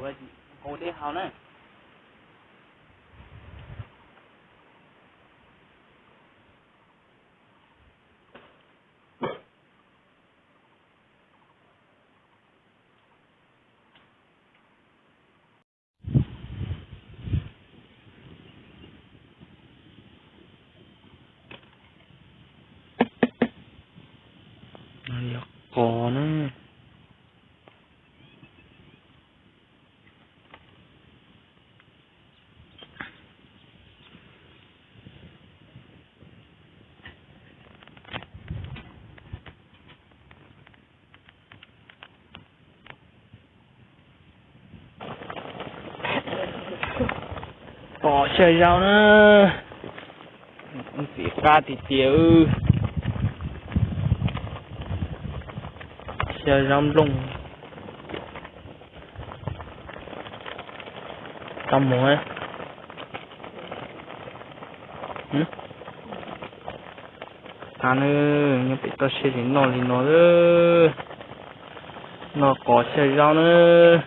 bữa cô đi hào nữa có nữa có chơi rau nữa chỉ ca thì tiêu chơi rau lùng trong mùa anh ơi nhưng bị tôi chơi thì nó nữa nó có chơi rau nữa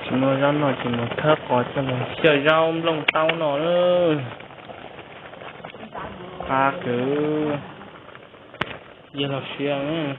chỉ một rau nó chỉ một thớp có cho mình chơi rau lồng tàu nó nữa cứ giờ là xiang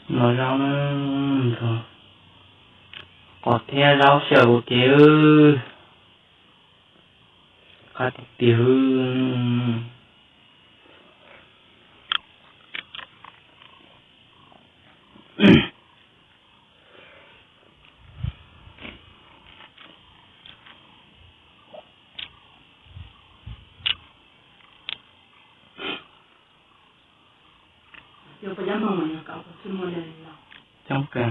nó rau nữa thôi có theo rau sầu kiểu cá tiểu Yo pa llamar mañana acá, si no le no. trong cả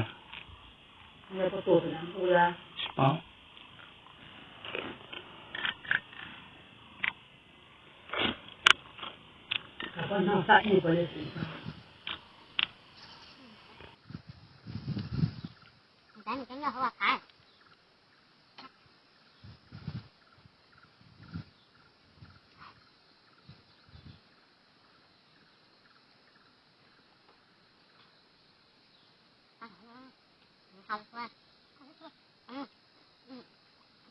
Yo pa todo la pura. spot Capaz no sa ni por eso. Mình cái nhau hoa khai. Không qua.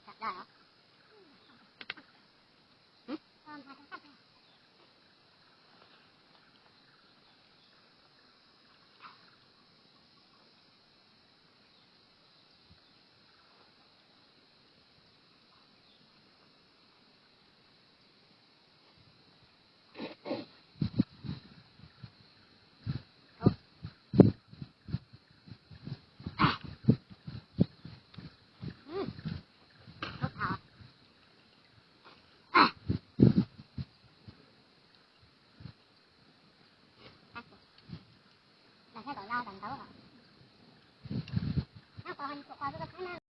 Thật đó. Là cái tội lao thành tấu hả? Nó còn qua rất là khá năng.